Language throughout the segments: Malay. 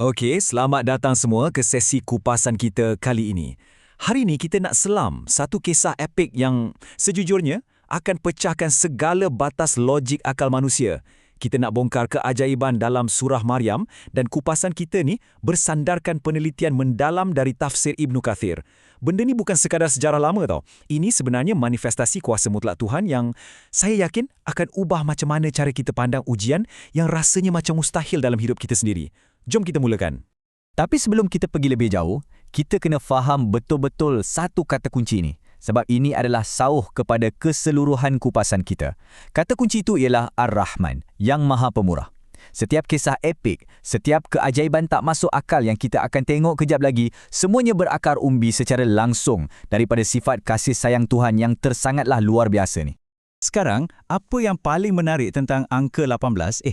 Okey, selamat datang semua ke sesi kupasan kita kali ini. Hari ini kita nak selam satu kisah epik yang sejujurnya akan pecahkan segala batas logik akal manusia. Kita nak bongkar keajaiban dalam surah Maryam dan kupasan kita ni bersandarkan penelitian mendalam dari tafsir Ibnu Kathir. Benda ni bukan sekadar sejarah lama tau. Ini sebenarnya manifestasi kuasa mutlak Tuhan yang saya yakin akan ubah macam mana cara kita pandang ujian yang rasanya macam mustahil dalam hidup kita sendiri. Jom kita mulakan. Tapi sebelum kita pergi lebih jauh, kita kena faham betul-betul satu kata kunci ni. Sebab ini adalah sauh kepada keseluruhan kupasan kita. Kata kunci itu ialah Ar-Rahman, yang Maha Pemurah. Setiap kisah epik, setiap keajaiban tak masuk akal yang kita akan tengok kejap lagi, semuanya berakar umbi secara langsung daripada sifat kasih sayang Tuhan yang tersangatlah luar biasa ni. Sekarang, apa yang paling menarik tentang angka 18,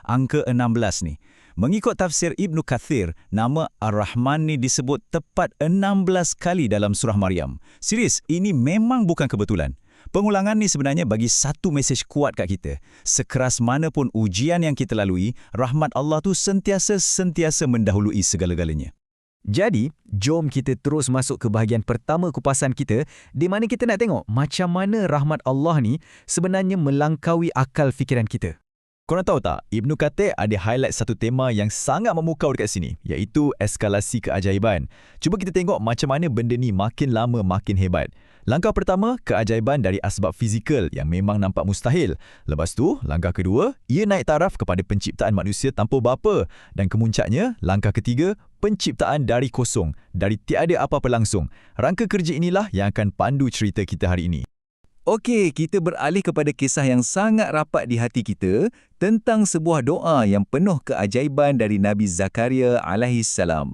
angka 16 ni? Mengikut tafsir Ibnu Kathir, nama Ar-Rahman ni disebut tepat 16 kali dalam surah Maryam. Serius, ini memang bukan kebetulan. Pengulangan ni sebenarnya bagi satu mesej kuat kat kita. Sekeras mana pun ujian yang kita lalui, rahmat Allah tu sentiasa mendahului segala-galanya. Jadi, jom kita terus masuk ke bahagian pertama kupasan kita di mana kita nak tengok macam mana rahmat Allah ni sebenarnya melangkaui akal fikiran kita. Korang tahu tak, Ibnu Kathir ada highlight satu tema yang sangat memukau dekat sini, iaitu eskalasi keajaiban. Cuba kita tengok macam mana benda ni makin lama makin hebat. Langkah pertama, keajaiban dari asbab fizikal yang memang nampak mustahil. Lepas tu, langkah kedua, ia naik taraf kepada penciptaan manusia tanpa bapa. Dan kemuncaknya, langkah ketiga, penciptaan dari kosong, dari tiada apa-apa langsung. Rangka kerja inilah yang akan pandu cerita kita hari ini. Okey, kita beralih kepada kisah yang sangat rapat di hati kita tentang sebuah doa yang penuh keajaiban dari Nabi Zakaria alaihissalam.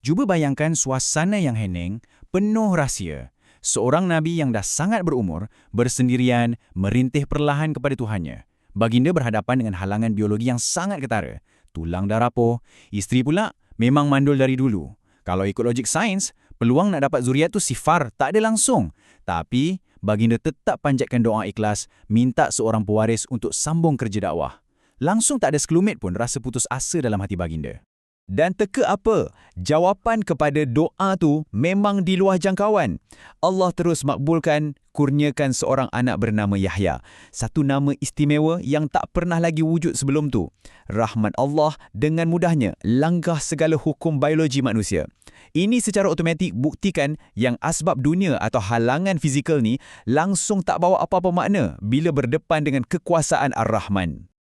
Cuba bayangkan suasana yang hening, penuh rahsia. Seorang Nabi yang dah sangat berumur, bersendirian, merintih perlahan kepada Tuhannya. Baginda berhadapan dengan halangan biologi yang sangat ketara. Tulang dah rapuh, isteri pula memang mandul dari dulu. Kalau ikut logik sains, peluang nak dapat zuriat tu sifar, tak ada langsung. Tapi, baginda tetap panjatkan doa ikhlas, minta seorang pewaris untuk sambung kerja dakwah. Langsung tak ada sekelumit pun rasa putus asa dalam hati baginda. Dan teka apa? Jawapan kepada doa tu memang di luar jangkauan. Allah terus makbulkan, kurniakan seorang anak bernama Yahya. Satu nama istimewa yang tak pernah lagi wujud sebelum tu. Rahmat Allah dengan mudahnya langkah segala hukum biologi manusia. Ini secara automatik buktikan yang asbab dunia atau halangan fizikal ni langsung tak bawa apa-apa makna bila berdepan dengan kekuasaan Ar-Rahman.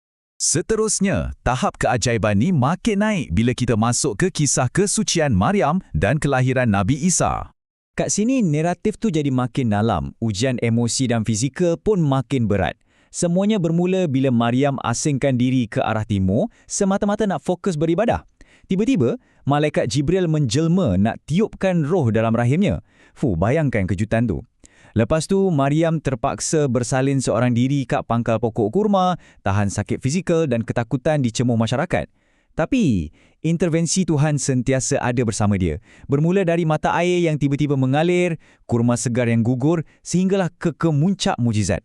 Seterusnya, tahap keajaiban ni makin naik bila kita masuk ke kisah kesucian Maryam dan kelahiran Nabi Isa. Kat sini, naratif tu jadi makin dalam, ujian emosi dan fizikal pun makin berat. Semuanya bermula bila Maryam asingkan diri ke arah timur semata-mata nak fokus beribadah. Tiba-tiba, malaikat Jibril menjelma nak tiupkan roh dalam rahimnya. Bayangkan kejutan tu. Lepas tu, Maryam terpaksa bersalin seorang diri kat pangkal pokok kurma, tahan sakit fizikal dan ketakutan dicemooh masyarakat. Tapi, intervensi Tuhan sentiasa ada bersama dia. Bermula dari mata air yang tiba-tiba mengalir, kurma segar yang gugur, sehinggalah ke kemuncak mukjizat.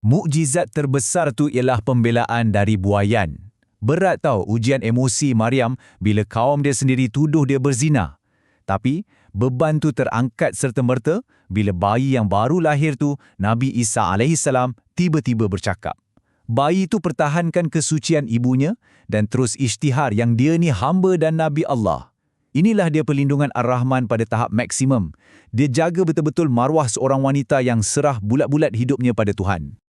Mukjizat terbesar tu ialah pembelaan dari buayan. Berat tau ujian emosi Maryam bila kaum dia sendiri tuduh dia berzina. Tapi, beban tu terangkat serta-merta bila bayi yang baru lahir tu, Nabi Isa alaihissalam, tiba-tiba bercakap. Bayi tu pertahankan kesucian ibunya dan terus isytihar yang dia ni hamba dan Nabi Allah. Inilah dia perlindungan Ar-Rahman pada tahap maksimum. Dia jaga betul-betul maruah seorang wanita yang serah bulat-bulat hidupnya pada Tuhan.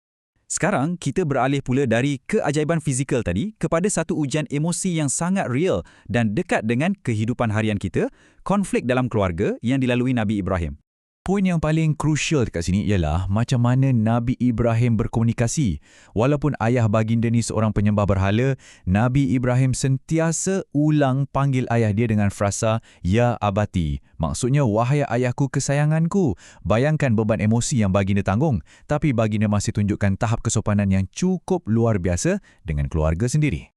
Sekarang, kita beralih pula dari keajaiban fizikal tadi kepada satu ujian emosi yang sangat real dan dekat dengan kehidupan harian kita, konflik dalam keluarga yang dilalui Nabi Ibrahim. Poin yang paling krusial dekat sini ialah macam mana Nabi Ibrahim berkomunikasi. Walaupun ayah baginda ni seorang penyembah berhala, Nabi Ibrahim sentiasa ulang panggil ayah dia dengan frasa, Ya Abati. Maksudnya, wahai ayahku kesayanganku. Bayangkan beban emosi yang baginda tanggung, tapi baginda masih tunjukkan tahap kesopanan yang cukup luar biasa dengan keluarga sendiri.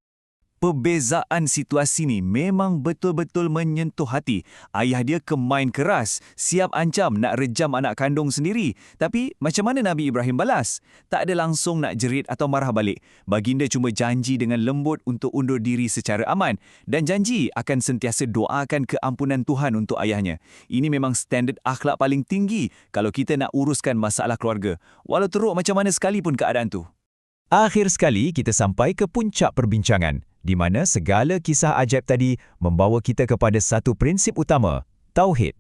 Perbezaan situasi ni memang betul-betul menyentuh hati. Ayah dia kemain keras, siap ancam nak rejam anak kandung sendiri. Tapi macam mana Nabi Ibrahim balas? Tak ada langsung nak jerit atau marah balik. Baginda cuma janji dengan lembut untuk undur diri secara aman dan janji akan sentiasa doakan keampunan Tuhan untuk ayahnya. Ini memang standard akhlak paling tinggi kalau kita nak uruskan masalah keluarga, walau teruk macam mana sekalipun keadaan tu. Akhir sekali, kita sampai ke puncak perbincangan, di mana segala kisah ajaib tadi membawa kita kepada satu prinsip utama, Tauhid.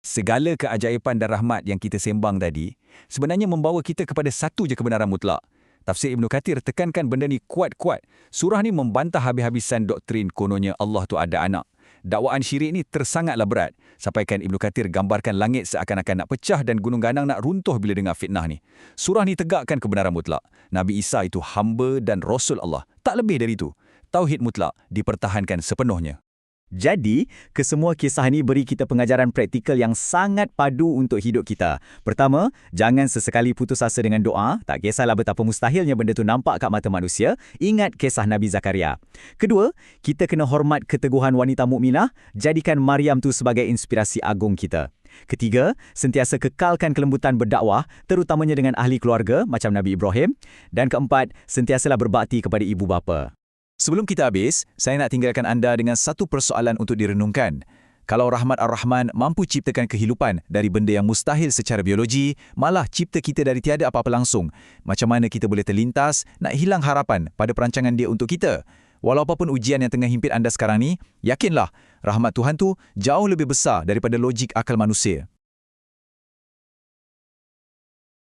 Segala keajaiban dan rahmat yang kita sembang tadi sebenarnya membawa kita kepada satu je kebenaran mutlak. Tafsir Ibn Kathir tekankan benda ni kuat-kuat. Surah ni membantah habis-habisan doktrin kononnya Allah tu ada anak. Dakwaan syirik ni tersangatlah berat. Sampaikan Ibn Kathir gambarkan langit seakan-akan nak pecah dan gunung ganang nak runtuh bila dengar fitnah ni. Surah ni tegakkan kebenaran mutlak. Nabi Isa itu hamba dan Rasul Allah. Tak lebih dari itu. Tauhid mutlak dipertahankan sepenuhnya. Jadi, kesemua kisah ini beri kita pengajaran praktikal yang sangat padu untuk hidup kita. Pertama, jangan sesekali putus asa dengan doa. Tak kisahlah betapa mustahilnya benda tu nampak kat mata manusia. Ingat kisah Nabi Zakaria. Kedua, kita kena hormat keteguhan wanita mukminah. Jadikan Maryam tu sebagai inspirasi agung kita. Ketiga, sentiasa kekalkan kelembutan berdakwah, terutamanya dengan ahli keluarga macam Nabi Ibrahim. Dan keempat, sentiasalah berbakti kepada ibu bapa. Sebelum kita habis, saya nak tinggalkan anda dengan satu persoalan untuk direnungkan. Kalau Rahmat Ar-Rahman mampu ciptakan kehidupan dari benda yang mustahil secara biologi, malah cipta kita dari tiada apa-apa langsung, macam mana kita boleh terlintas nak hilang harapan pada perancangan dia untuk kita? Walau apapun ujian yang tengah himpit anda sekarang ni, yakinlah, rahmat Tuhan tu jauh lebih besar daripada logik akal manusia.